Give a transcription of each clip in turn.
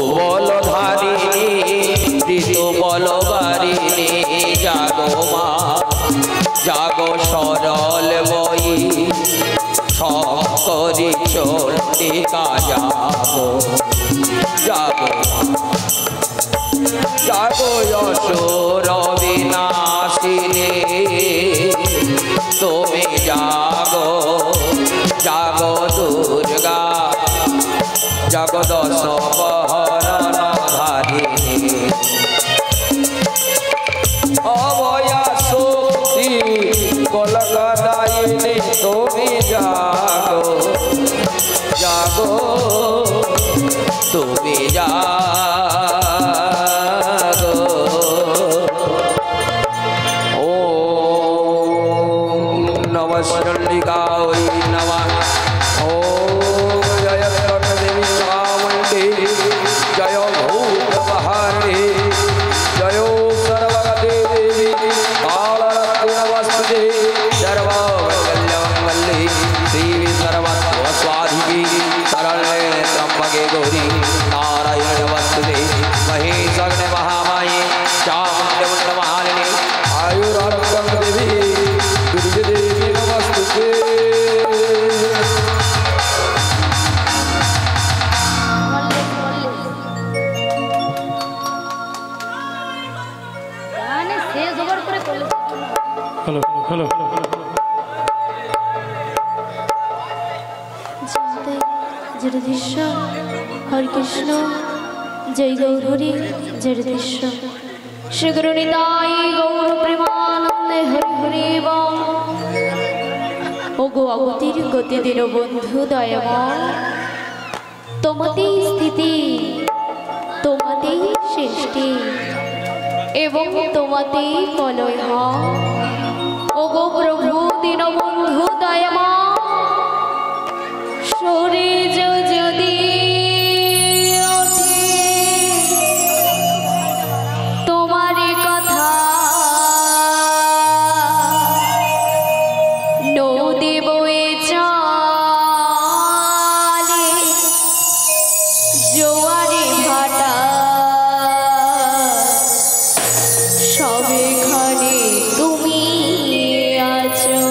বলধারিণী ঋতু বলবারিণী জাগো মা জাগো সরল বই শঙ্করী চণ্ডিকা জাগো জাগো জাগো অসুর বিনাশিনী তুমি জাগো জাগো দুর্গা জগদশ বহরণধারিণী অভয়া শক্তি কলকাতায়িনী তুমি জাগো জাগো তুমি জাগো ওম নমঃ চণ্ডিকায় নমঃ ওম জয় দেবী চামুণ্ডী জয় ভূতবাহারিণী জয় সর্বগতে দেবী কালরত্ন নমস্তে सर्वमंगल्ये देवी सर्वस्वाधिकी शरण्ये त्र्यंबके गौरी नारायण नमस्ते महेशग्ने महामाये चामुण्डमुण्डमालिनी आयुरारोग्यं देवी दुर्गे देवी नमस्ते हेलो हेलो जगदीश हरे कृष्ण जय गौरी जगदीश श्री गुरु निताई गौर प्रेमानंद हरि हरि बोल ओ गो अगतिर गति दिन बंधु दयामय তোমাতে স্থিতি তোমাতে সৃষ্টি এবং তোমাতে প্রলয় হয় ও গো প্রভু দীনবন্ধু দয়াময় সূর্য যদি ওঠে তোমার কথা নদী বয়ে চলে জোয়ারে ভাটা সবেখানে তুমি আছো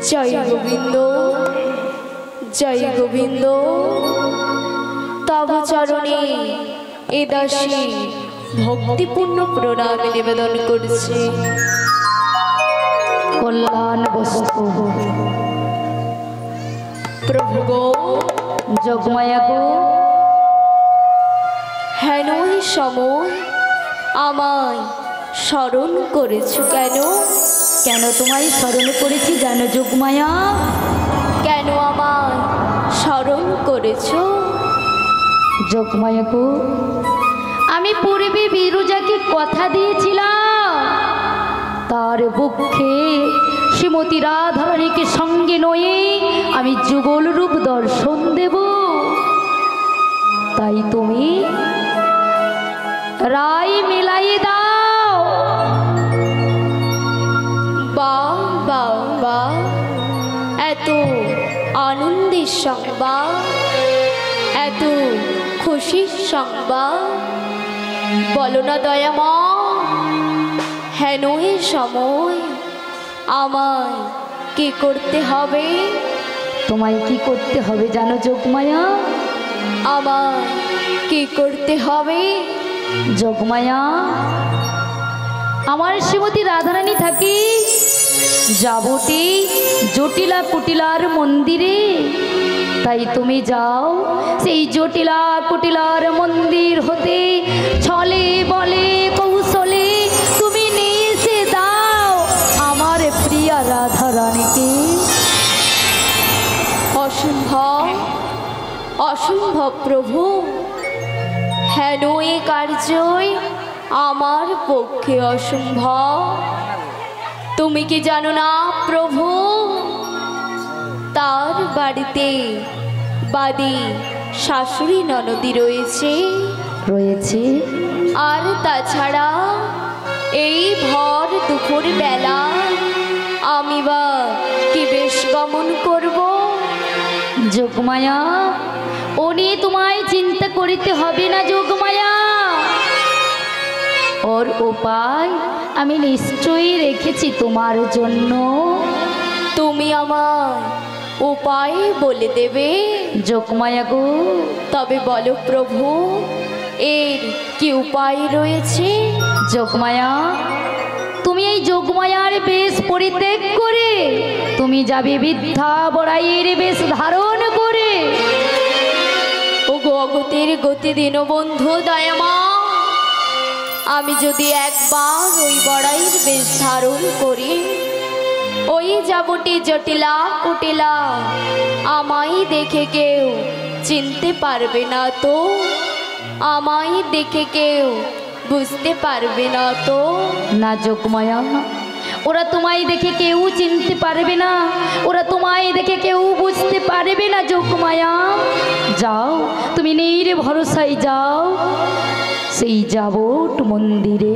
জয় গোবিন্দ জয় গোবিন্দ। তব চরণে এ দাসী ভক্তিপূর্ণ প্রণাম নিবেদন করছে। কল্যাণ বস্তু প্রভু গো, যোগমায়া গো, হেন এই সময় আমায় স্মরণ করেছ কেন? কেন তোমায় স্মরণ করেছি জানো যোগমায়া? কেন আমায় স্মরণ করেছ? যোগমায়া গো, আমি পূর্বে বিরজাকে কথা দিয়েছিলাম তার পক্ষে শ্রীমতী রাধারানীকে সঙ্গে নয়ে আমি যুগল রূপ দর্শন দেব। তাই তুমি রায় মিলাই দাও। বাহ বাহ বাহ, এত আনন্দের সংবাদ, এত খুশির সংবাদ, বলো না দয়ামা। হেন এ সময় আমায় কি করতে হবে? তোমায় কি করতে হবে জানো যোগমায়া? আমায় কি করতে হবে? যোগমায়া, আমার শ্রীমতী রাধারানী থাকি যাবটি জটিলা কুটিলার মন্দিরে। তাই তুমি যাও সেই জটিলা কুটিলার মন্দির হতে ছলে বলে কৌশলে তুমি নিয়ে এসে দাও আমার প্রিয়া রাধারানীকে। অসম্ভব অসম্ভব প্রভু, হেন এ কার্যই আমার পক্ষে অসম্ভব। তুমি কি জানো না প্রভু, তার বাড়িতে বাদী শাশুড়ি ননদি রয়েছে। আর তাছাড়া এই ভর দুপুর বেলা আমি বা কি বেশ গমন করব? যোগমায়া, ও নিয়ে তোমায় চিন্তা করিতে হবে না যোগমায়া। ওর উপায় আমি নিশ্চয়ই রেখেছি তোমার জন্য। তুমি আমার উপায় বলে দেবে? যোগমায়া গো, তবে বলো প্রভু, এর কি উপায় রয়েছে? যোগমায়া, তুমি এই যোগমায়ার বেশ পরিত্যাগ করে তুমি যাবে বৃদ্ধা বড়াইয়ের বেশ ধারণ করে। ও গো অগতির গতি দীনবন্ধু দয়ামা, আমি যদি একবার ওই বড়াইয়ের বেশ ধারণ করি, ওই যাবটি জটিলা কুটিলা আমায় দেখে কেউ চিনতে পারবে না তো? আমায় দেখে কেউ বুঝতে পারবে না তো? না যোগমায়া, ওরা তোমায় দেখে কেউ চিনতে পারবে না, ওরা তোমায় দেখে কেউ বুঝতে পারবে না যোগমায়া। যাও তুমি নিরে ভরসায় যাও সেই যাবট মন্দিরে।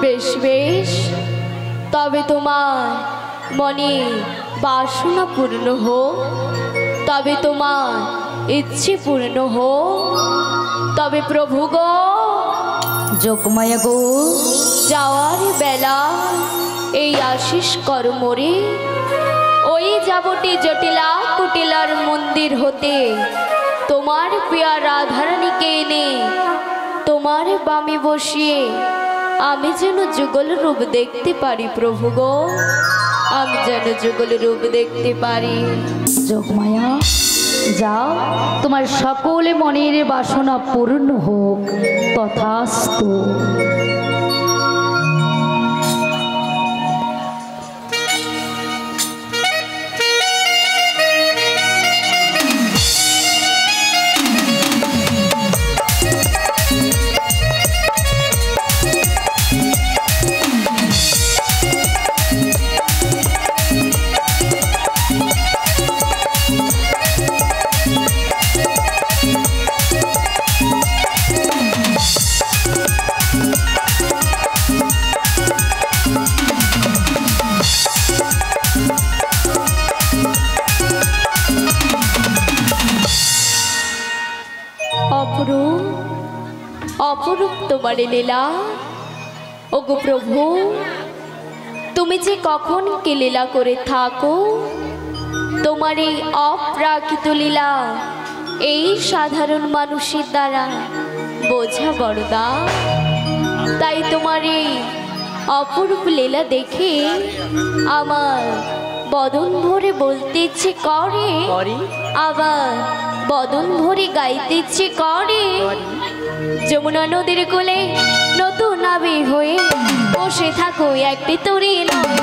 বেশ বেশ, তবে তোমার মনে বাসনা পূর্ণ হোক, তবে তোমার ইচ্ছে পূর্ণ হোক। তবে প্রভু গো, যোগমায়া গো, যাওয়ার বেলা এই আশিস কর্মরে ওই যাবটি জটিলা কুটিলার মন্দির হতে তোমার প্রিয়া রাধারানীকে এনে তোমার বামে বসিয়ে আমি যেন যুগল রূপ দেখতে পারি প্রভু গো, আমি যেন যুগল রূপ দেখতে পারি। যোগমায়া যাও, তোমার সকলে মনের বাসনা পূর্ণ হোক, তথাস্তু। অপরূপ অপরূপ তোমার লীলা। ওগো প্রভু, তুমি তুমি যে কখন কি লীলা করে থাকো, তোমার এই অপ্রাকৃত লীলা এই সাধারণ মানুষের দ্বারা বোঝা বড়দা। তাই তোমার এই অপরূপ লীলা দেখে আমার বদন ভরে বলতে ইচ্ছে করে, আবার বদন ভরে গাইতে ইচ্ছে করে। যমুনা নদীর কোলে নতুন নাবি হয়ে বসে থাকো একটি তরী নয়,